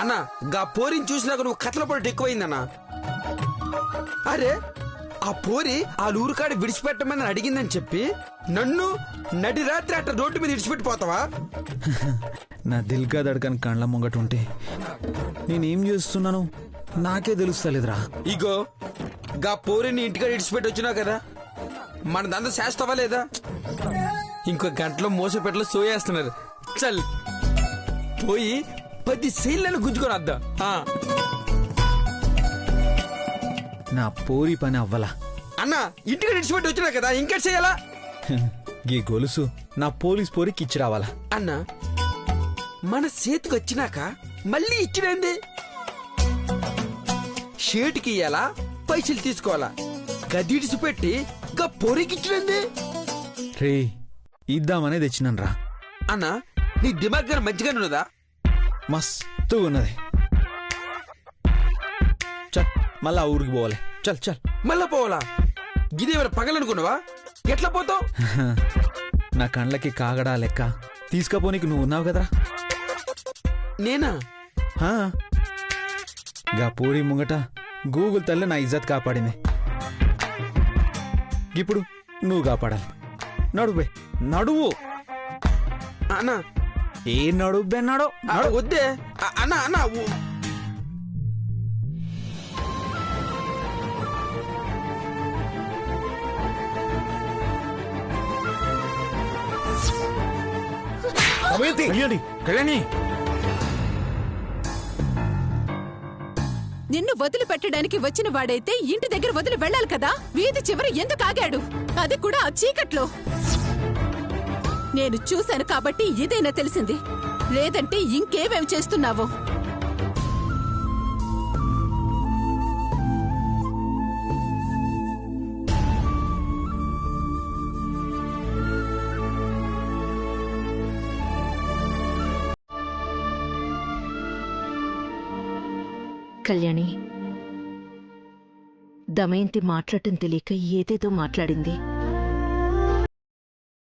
అన్నా గా పోరిని చూసినాక నువ్వు కథల పడట ఎక్కువైందన్నా. అరే ఆ పోరి ఆ ఊరుకాడ విడిచిపెట్టమని అడిగిందని చెప్పి నన్ను నడి రాత్రి అట్ట రోడ్డు మీద విడిచిపెట్టిపోతావా? నా దిల్గా దడకని కండ్ల ముంగట ఉంటే నేనేం చేస్తున్నాను నాకే తెలుస్తలేదురా. ఇగో గా పోరిని ఇంటికాడ విడిచిపెట్టి వచ్చినా కదా, మన దంద చేస్తావా లేదా? ఇంకో గంటలో మోసపెట్టలో సోయేస్తున్నారు. చల్ పోయి 10 సీళ్ళను గుంజుకొని వద్దా. నా పోరి పని అవ్వలా అన్నా. ఇంటికి విడిచిపెట్టి వచ్చినా కదా, ఇంకేం చేయాలా? గీ గొలుసు నా పోలీస్ పోరికి ఇచ్చి రావాలా? అన్నా మన చేతికి వచ్చినాక మళ్ళీ ఇచ్చినంది షేటుకి ఇయ్యాలా, పైసలు తీసుకోవాలా? గదిడిసి పెట్టి గా పొరికిచ్చినంది. రే ఇద్దామనే తెచ్చినాను రా. అన్నా నీ దిమాగ్ గారు మంచిగానే ఉన్నదా? మస్తు ఉన్నది. చల్ మళ్ళా ఊరికి పోవాలి. చల్ చల్. మళ్ళా పోవాలా? గిదేమైనా పగలనుకున్నావా? ఎట్లా పోతావు? నా కండ్లకి కాగడా లెక్క తీసుకపోనీకి నువ్వు ఉన్నావు కదరా. నేనా? గా పూరి ముంగట గూగుల్ తల్లి నా ఇజ్జత్ కాపాడింది. ఇప్పుడు నువ్వు కాపాడాలి. నడువే నడువు. అన్నా ఏ నడుబే నడు. వద్దే అన్నా. అన్నా కళ్యాణి, నిన్ను వదిలిపెట్టడానికి వచ్చిన వాడైతే ఇంటి దగ్గర వదిలి వెళ్ళాలి కదా. వీధి చివరి ఎందుకు ఆగాడు? అది కూడా ఆ చీకట్లో. నేను చూశాను కాబట్టి ఇదైనా తెలిసింది, లేదంటే ఇంకేమేం చేస్తున్నావో. కళ్యాణి, దమయంతి మాట్లాడటం తెలియక ఏదేదో మాట్లాడింది.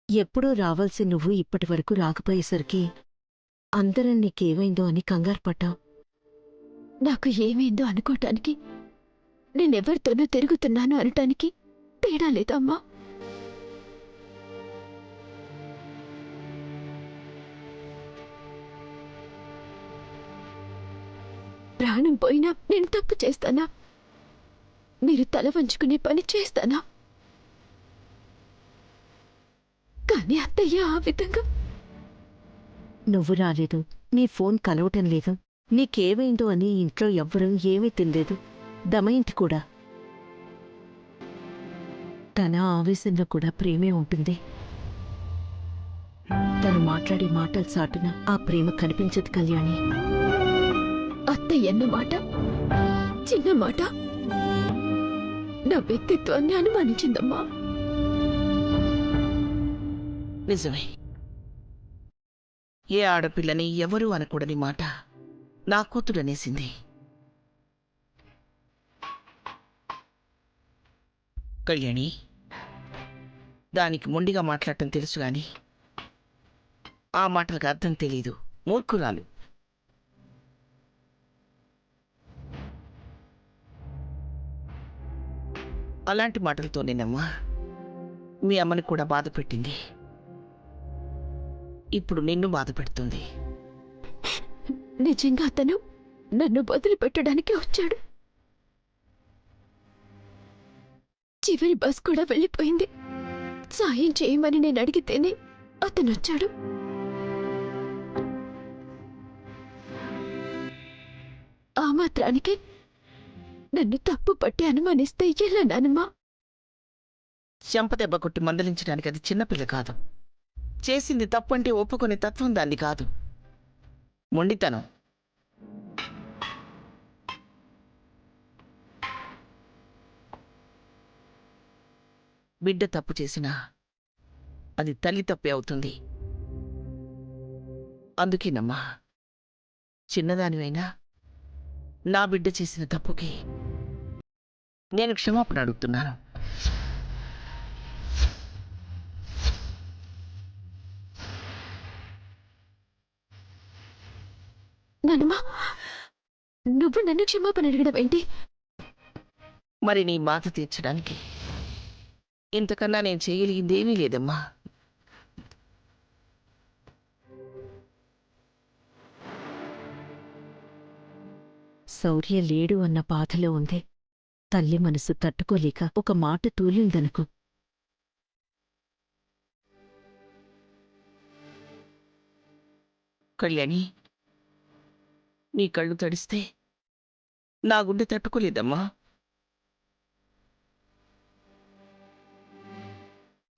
ఎప్పుడో రావాల్సి నువ్వు ఇప్పటి వరకు రాకపోయేసరికి అందరం నీకేమైందో అని కంగారు పడ్డావు. నాకు ఏమైందో అనుకోటానికి, నేనెవరితోనో తిరుగుతున్నాను అనటానికి తేడా లేదమ్మా. ప్రాణం పోయినా నేను తప్పు చేస్తానా? మీరు తల వంచుకునే పని చేస్తానా? కానీ అత్తయ్య ఆ విధంగా. నువ్వు రాలేదు, నీ ఫోన్ కలవటం లేదు, నీకేమైందో అని ఇంట్లో ఎవ్వరూ ఏమీ తినలేదు. దమయంతి కూడా. తన ఆవేశంలో కూడా ప్రేమే ఉంటుంది. తను మాట్లాడే మాటల సాటున ఆ ప్రేమ కనిపించదు కళ్యాణి. అత్తయ్య అన్న మాట, చిన్న మాట నా వ్యక్తిత్వాన్ని అనుమానించిందమ్మా. నిజమే, ఏ ఆడపిల్లని ఎవరూ అనకూడని మాట నా కూతురనేసింది. కళ్యాణి, దానికి మొండిగా మాట్లాడటం తెలుసు గాని ఆ మాటలకు అర్థం తెలీదు. మూర్ఖురాలు. అలాంటి మాటలతో నేనమ్మా మీ అమ్మని కూడా బాధ పెట్టింది. ఇప్పుడు నిన్ను బాధ పెడుతుంది. నిజంగా అతను నన్ను వదిలిపెట్టడానికి వచ్చాడు. చివరి బస్ కూడా వెళ్ళిపోయింది. సాయం చేయమని నేను అడిగితేనే అతను వచ్చాడు. ఆ మాత్రానికి నన్ను తప్పు పట్టి అనుమానిస్తే ఎలా నానమ్మా? చెంపదెబ్బ కొట్టి మందలించడానికి అది చిన్నపిల్ల కాదు. చేసింది తప్పంటే ఒప్పుకునే తత్వం దాన్ని కాదు. మొండితనం. బిడ్డ తప్పు చేసినా అది తల్లి తప్పే అవుతుంది. అందుకేనమ్మా చిన్నదానివైనా నా బిడ్డ చేసిన తప్పుకి నేను క్షమాపణ అడుగుతున్నాను. నానమ్మా, నువ్వు నన్ను క్షమాపణ అడగడం ఏంటి? మరి నీ బాధ తీర్చడానికి ఇంతకన్నా నేను చేయగలిగిందేమీ లేదమ్మా. శౌర్య లేడు అన్న బాధలో ఉంది. తల్లి మనసు తట్టుకోలేక ఒక మాట తూలిందనుకో. కళ్యాణి, నీ కళ్ళు తడిస్తే నా గుండె తట్టుకోలేదమ్మా.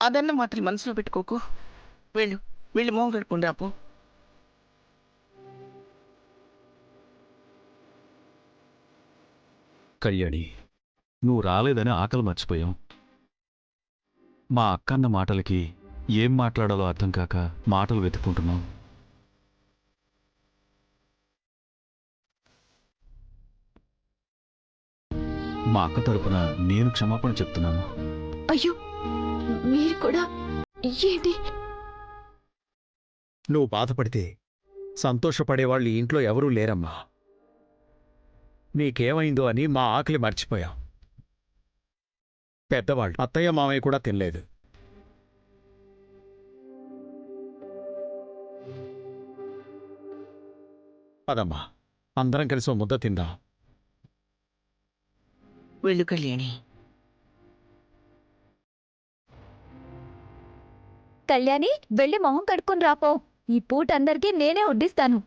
అదన్న మాటలు మనసులో పెట్టుకోకు. వెళ్ళు, వెళ్ళి మోహం కడుక్కొని రాపో. కళ్యాణి, నువ్వు రాలేదని ఆకలి మర్చిపోయాం. మా అక్కన్న మాటలకి ఏం మాట్లాడాలో అర్థం కాక మాటలు వెతుక్కుంటున్నాం. మా అక్క తరపున నేను క్షమాపణ చెప్తున్నాను. అయ్యో, మీరు కూడా ఏంటి? నువ్వు బాధపడితే సంతోషపడేవాళ్ళు ఈ ఇంట్లో ఎవరూ లేరమ్మా. నీకేమైందో అని మా ఆకలి మర్చిపోయాం. పెద్దవాళ్ళు అత్తయ్య మామయ్య కూడా తినలేదు. పదమ్మా, అందరం కలిసి ఓ ముద్ద తిందాం. వెళ్ళు కళ్యాణి. కళ్యాణి, వెళ్ళి మొహం కడుక్కుని రాపో. ఈ పూట అందరికీ నేనే వడ్డిస్తాను.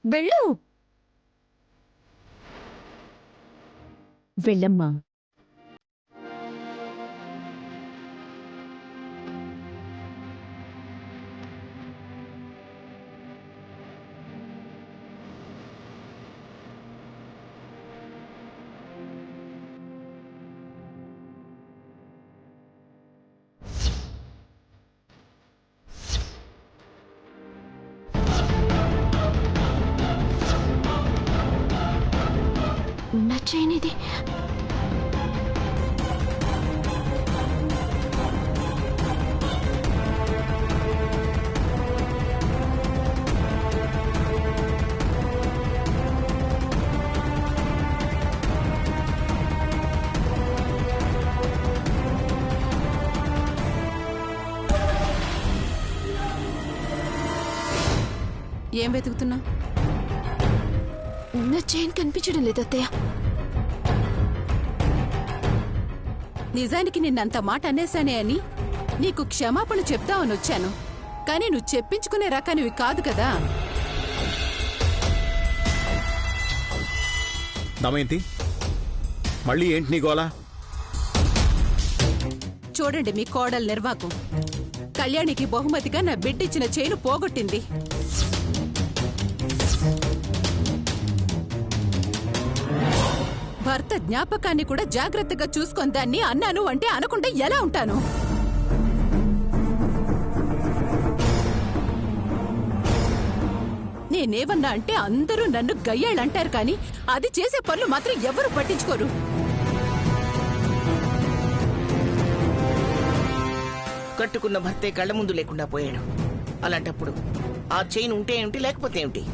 వెళ్ళు. వెళ్ళమ్మా. నచ్చనిది ఏం వెతుకుతున్నా? నా చైన్ కనిపించడం లేదు అత్తయ్య. నిజానికి నిన్నంత మాట అనేశానే అని నీకు క్షమాపణ చెప్తావని వచ్చాను. కానీ నువ్వు చెప్పించుకునే రకానివి కాదు కదా. దమయంతి, మళ్ళీ ఏంటి నీ గోలా? చూడండి మీ కోడలు నిర్వాకం. కళ్యాణికి బహుమతిగా నా బిడ్డిచ్చిన చైను పోగొట్టింది. భర్త జ్ఞాపకాన్ని కూడా జాగ్రత్తగా చూసుకొందాన్ని అన్నాను అంటే అనకుండా ఎలా ఉంటాను? నేనేవన్నా అంటే అందరూ నన్ను గయ్యాళ్ళంటారు, కానీ అది చేసే పనులు మాత్రం ఎవరు పట్టించుకోరు. కట్టుకున్న భర్తే కళ్ళ ముందు లేకుండా పోయాడు. అలాంటప్పుడు ఆ చైన్ ఉంటే ఏమిటి, లేకపోతే ఏమిటి?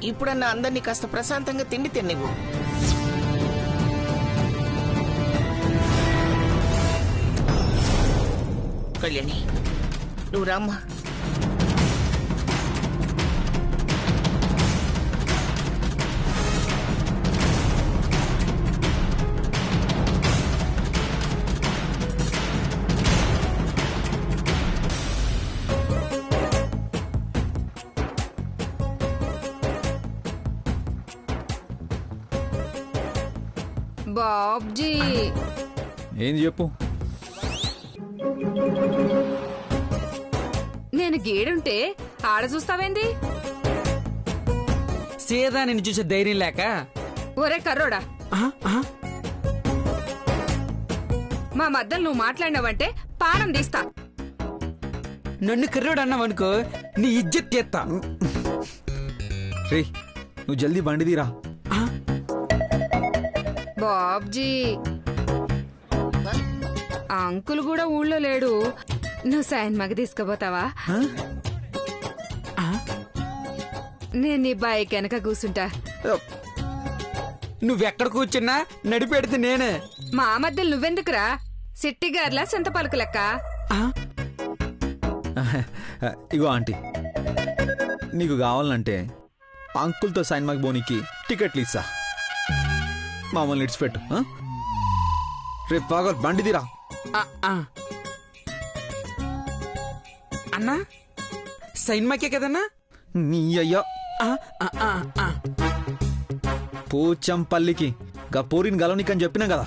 ఇప్పుడన్నా అందరినీ కాస్త ప్రశాంతంగా తిండి తిన్నివ్వు. కళ్యాణి, నువ్వు రామ్మా. బాబ్జీ, ఏం చెప్పు. నేను గీడుంటే ఆడ చూస్తావేంది? సీదా నిన్ను చూసే ధైర్యం లేక. ఒరే కర్రోడా, మా మధ్యలో నువ్వు మాట్లాడినావంటే పానం తీస్తా. నన్ను కర్రోడు అన్నావనుకో నీ ఇజ్జత్ తీస్తా. రే, నువ్వు జల్దీ బండి తీరా. బాబ్జీ, అంకుల్ కూడా ఊళ్ళో లేడు. నువ్వు సినిమాకి తీసుకుపోతావా? నేను నీ బైక్ వెనక కూర్చుంటా. నువ్వెక్కడ కూర్చున్నా నడిపెడితే నేనే. మా మధ్యలో నువ్వెందుకురా? సిట్టిగార్లా సొంత పలుకు లెక్క. ఇగో ఆంటీ, నీకు కావాలంటే అంకుల్తో సైన్మాకి బోనికి టికెట్లు ఇస్తా. మమ్మల్ని ఇడిచిపెట్టు. రేపు బాగా బండి తీరా. అన్నా సైన్మాకే కదన్నా? నీ అయ్యా పోచంపల్లికి గా పోరిని గలవనికని చెప్పినా కదా.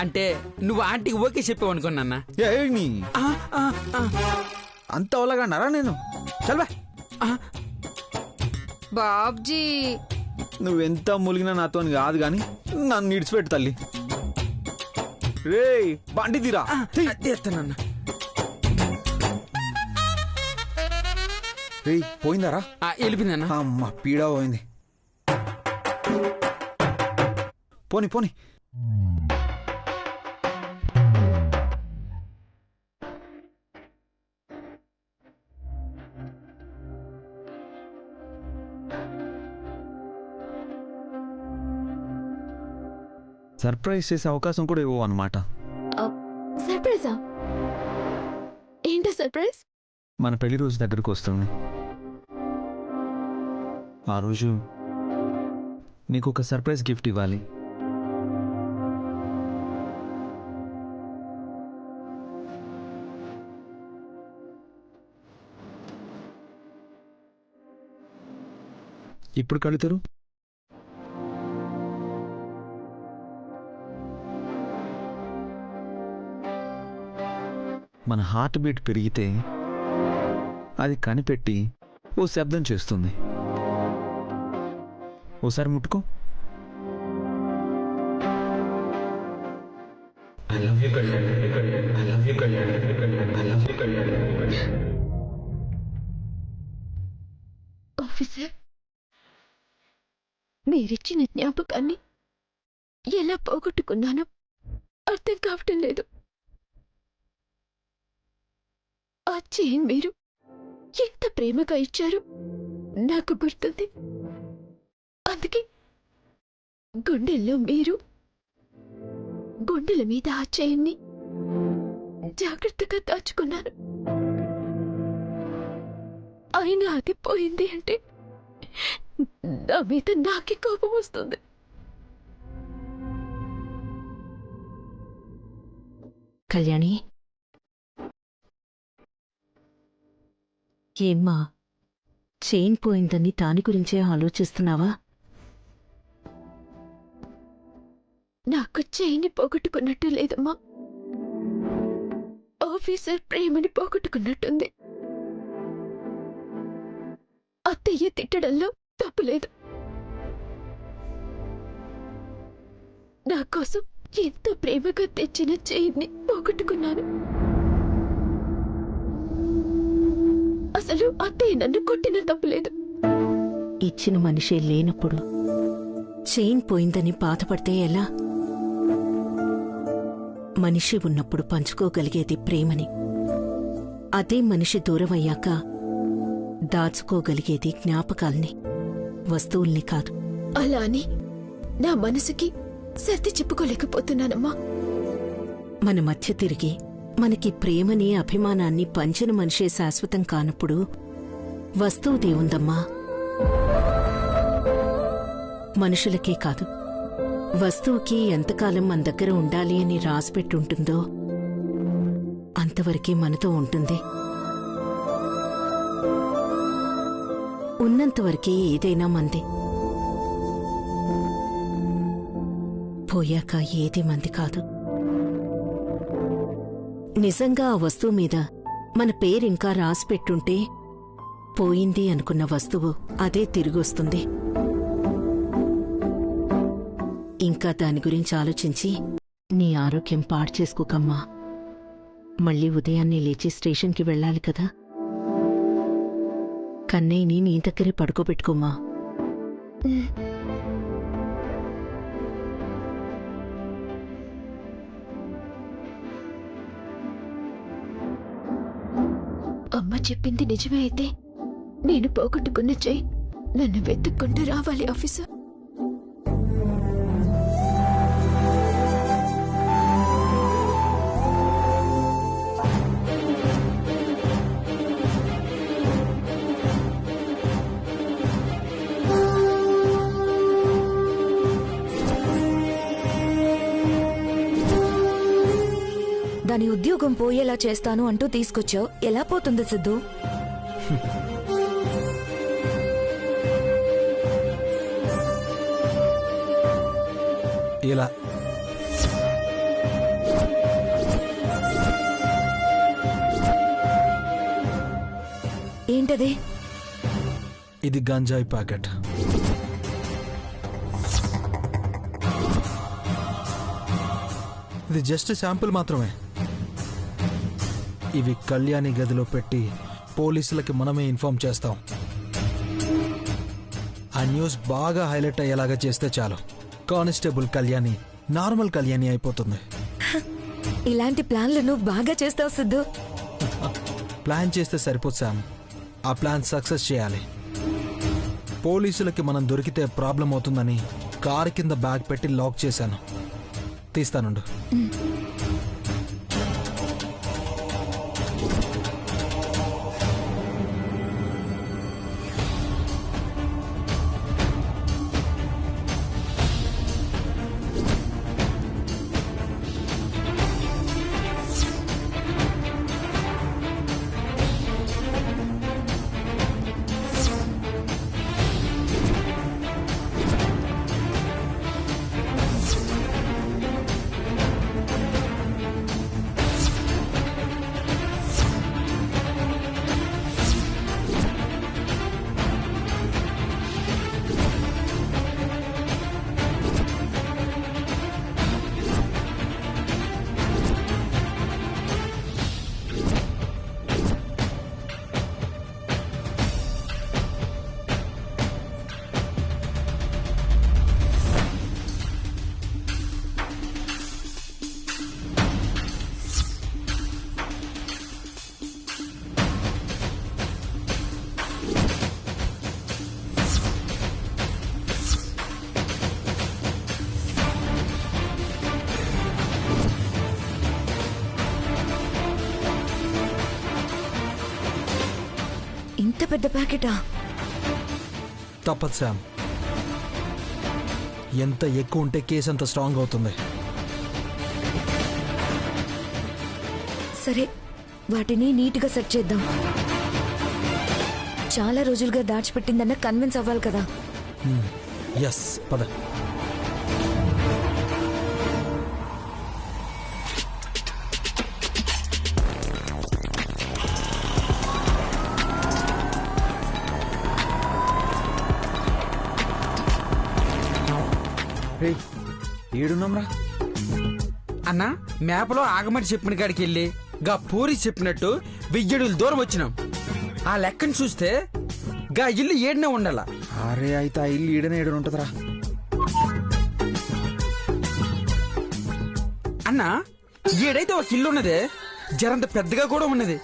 అంటే నువ్వు ఆంటీకి ఓకే చెప్పావు అనుకున్నా. అంత ఒలగన్నారా నేను? చల్వా బాబ్జీ, నువ్వెంత ములిగినా నాతో కాదు గాని నన్ను ఇడిచిపెట్టు తల్లి. రే బండి తీరా. తీస్తానన్నా. రే పోయిందారా? వెళ్ళిపోయిందన్నా. అమ్మ పీడా పోయింది. పోని పోని. సర్ప్రైజ్ చేసే అవకాశం కూడా ఇవ్వవు అన్నమాట. సర్ప్రైజా? ఏంటో సర్ప్రైజ్? మన పెళ్లి రోజు దగ్గరకు వస్తుంది. ఆ రోజు నీకు ఒక సర్ప్రైజ్ గిఫ్ట్ ఇవ్వాలి. ఇప్పుడు కడుతురు. మన హార్ట్ బీట్ పెరిగితే అది కనిపెట్టి ఓ శబ్దం చేస్తుంది. ఓసారి ముట్టుకో. ఆఫీసర్, మీరిచ్చిన జ్ఞాపకాన్ని ఎలా పోగొట్టుకున్నానో అర్థం కావటం లేదు. ఆ చైన్ మీరు ఎంత ప్రేమగా ఇచ్చారు నాకు గుర్తుంది. అందుకే గుండెల్లో మీరు, గుండెల మీద ఆ చైన్ని జాగ్రత్తగా దాచుకున్నాను. అయినా అది పోయింది అంటే నా మీద నాకే కోపం వస్తుంది. కళ్యాణి, ఏమ్మా చైన్ పోయిందని దాని గురించే ఆలోచిస్తున్నావా? నాకు చైన్ని పోగొట్టుకున్నట్టు లేదమ్మా. ఆఫీసర్ ప్రేమని పోగొట్టుకున్నట్టుంది. అత్తయ్య తిట్టడంలో తప్పులేదు. నా కోసం ఎంతో ప్రేమగా తెచ్చిన చైన్ని పోగొట్టుకున్నాను. అసలు అత్తయ్య నన్ను కొట్టిన తప్పులేదు. ఇచ్చిన మనిషే లేనప్పుడు చైన్ పోయిందని బాధపడితే ఎలా? మనిషి ఉన్నప్పుడు పంచుకోగలిగేది ప్రేమని, అదే మనిషి దూరమయ్యాక దాచుకోగలిగేది జ్ఞాపకాల్ని, వస్తువుల్ని కాదు. అలా అని నా మనసుకి సర్ది చెప్పుకోలేకపోతున్నానమ్మా. మన మధ్య తిరిగి మనకి ప్రేమని, అభిమానాన్ని పంచిన మనిషే శాశ్వతం కానప్పుడు వస్తువుదేవుందమ్మా? మనుషులకే కాదు, వస్తువుకి ఎంతకాలం మన దగ్గర ఉండాలి అని రాసిపెట్టుంటుందో అంతవరకే మనతో ఉంటుంది. ఉన్నంతవరకే ఏదైనా మంది, పోయాక ఏది మంది కాదు. నిజంగా ఆ వస్తువు మీద మన పేరింకా రాసిపెట్టుంటే పోయింది అనుకున్న వస్తువు అదే తిరిగొస్తుంది. ఇంకా దాని గురించి ఆలోచించి నీ ఆరోగ్యం పాడు చేసుకోకమ్మా. మళ్ళీ ఉదయాన్నే లేచి స్టేషన్కి వెళ్ళాలి కదా. కన్నయ్యని నీ దగ్గరే పడుకోబెట్టుకోమ్మా. అమ్మ చెప్పింది నిజమే అయితే నేను పోగొట్టుకున్న చెయ్యి నన్ను వెతుక్కుంటూ రావాలి ఆఫీసర్. దాని ఉద్యోగం పోయేలా చేస్తాను అంటూ తీసుకొచ్చావు. ఎలా పోతుంది సిద్ధు? ఇలా ఏంటది? ఇది గంజాయి ప్యాకెట్. ఇది జస్ట్ శాంపుల్ మాత్రమే. ఇవి కళ్యాణి గదిలో పెట్టి పోలీసులకి మనమే ఇన్ఫార్మ్ చేస్తాం. ఆ న్యూస్ బాగా హైలైట్ అయ్యేలాగా చేస్తే చాలు, కానిస్టేబుల్ కళ్యాణి నార్మల్ కళ్యాణి అయిపోతుంది. ఇలాంటి ప్లాన్లు నువ్వు బాగా చేస్తావు సిద్ధు. ప్లాన్ చేస్తే సరిపోదు శామ్, ఆ ప్లాన్ సక్సెస్ చేయాలి. పోలీసులకి మనం దొరికితే ప్రాబ్లం అవుతుందని కారు కింద బ్యాగ్ పెట్టి లాక్ చేశాను. తీస్తానుండు. ఇంత పెద్ద ప్యాకెటా? తప్పదు శామ్, ఎంత ఎక్కువ ఉంటే కేసు అంత స్ట్రాంగ్ అవుతుంది. సరే, వాటిని నీట్గా సెట్ చేద్దాం. చాలా రోజులుగా దాచిపెట్టిందన్న కన్విన్స్ అవ్వాలి కదా. ఎస్, పద. ఏడున్నాంరా అన్న, మ్యాప్లో ఆగమని చెప్పిన కాడికి వెళ్ళి గా పూరి చెప్పినట్టు 1000 అడుగుల దూరం వచ్చినాం. ఆ లెక్కను చూస్తే గా ఇల్లు ఏడనే ఉండాల. అరే, అయితే ఆ ఇల్లు ఈడనే ఏడు ఉంటుందిరా. అన్న, ఏడైతే ఒక ఇల్లు ఉన్నదే, జరంత పెద్దగా కూడా ఉన్నది.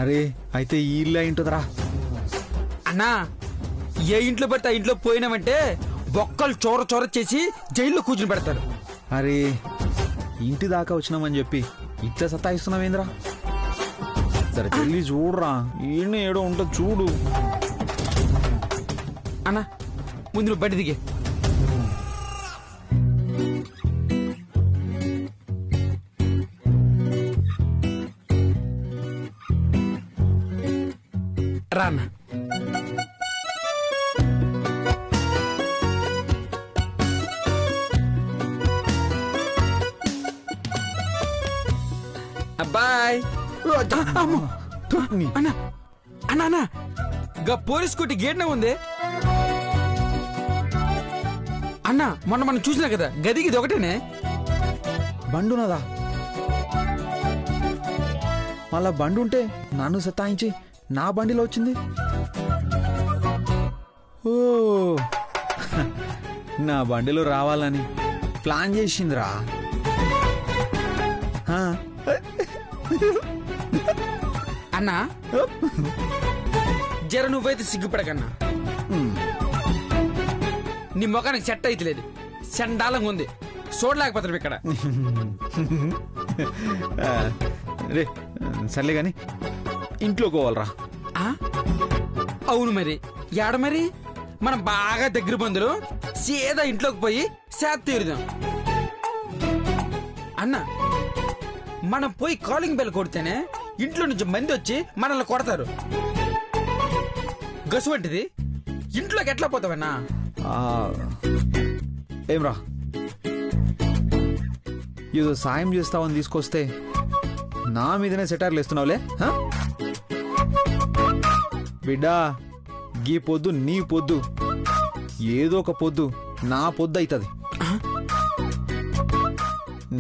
అరే, అయితే ఈ ఇల్లు అయి ఉంటుందిరా. అన్నా, ఏ ఇంట్లో పడితే ఆ ఇంట్లో పోయినామంటే బొక్కలు చోర చోర చేసి జైల్లో కూర్చుని పెడతారు. అరే, ఇంటి దాకా వచ్చినామని చెప్పి ఇట్లా సతాయిస్తున్నావేంద్రా? సరే, వెళ్ళి చూడరా, ఈయన ఏడో ఉంటుంది చూడు. అన్నా, ముందు నువ్వు బండి దిగే. రా అన్న. అబ్బాయ్. అన్నా అన్నా అన్నా, గా పోలీస్ స్కూటీ గేట్నే ఉంది. అన్నా, మొన్న మనం చూసినా కదా, గదికి ఇది ఒకటేనే. బండున్నదా? మళ్ళా బండి ఉంటే నన్ను సతాయించి నా బండిలో వచ్చింది. ఓ, నా బండిలో రావాలని ప్లాన్ చేసిందిరా. అన్నా జర నువ్వైతే సిగ్గుపడకన్నా. నీ ముఖానికి సెట్ అయితే లేదు, చండాలంగా ఉంది, చూడలేకపోతున్నాం ఇక్కడ. రే సర్లే గాని ఇంట్లోకి పోవాలరా. ఆ? అవును మరి ఏడ మరి మనం బాగా దగ్గర బంధులు సీదా ఇంట్లోకి పోయి సేద తీరుదాం. అన్నా మనం పోయి కాలింగ్ బెల్ కొడితేనే ఇంట్లో నుంచి మంది వచ్చి మనల్ని కొడతారు. గసువంటిది ఇంట్లోకి ఎట్లా పోతావన్నా? ఏమ్రా ఏదో సాయం చేస్తావని తీసుకొస్తే నా మీదనే సెటార్లు ఇస్తున్నావులే. బిడ్డా గీ పొద్దు నీ పొద్దు, ఏదో ఒక పొద్దు నా పొద్దు అవుతుంది.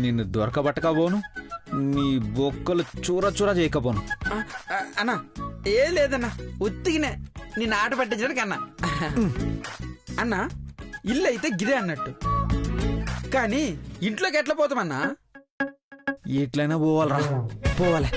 నిన్ను దొరకబట్టకపోను, నీ బొక్కలు చూర చూర చేయకపోను. అన్నా ఏ లేదన్నా, ఉత్తిగినే నేను ఆట పట్టించడానికి అన్నా. అన్నా ఇల్లు అయితే గిదే అన్నట్టు, కానీ ఇంట్లోకి ఎట్లా పోతామన్నా? ఎట్లయినా పోవాలరా, పోవాలి.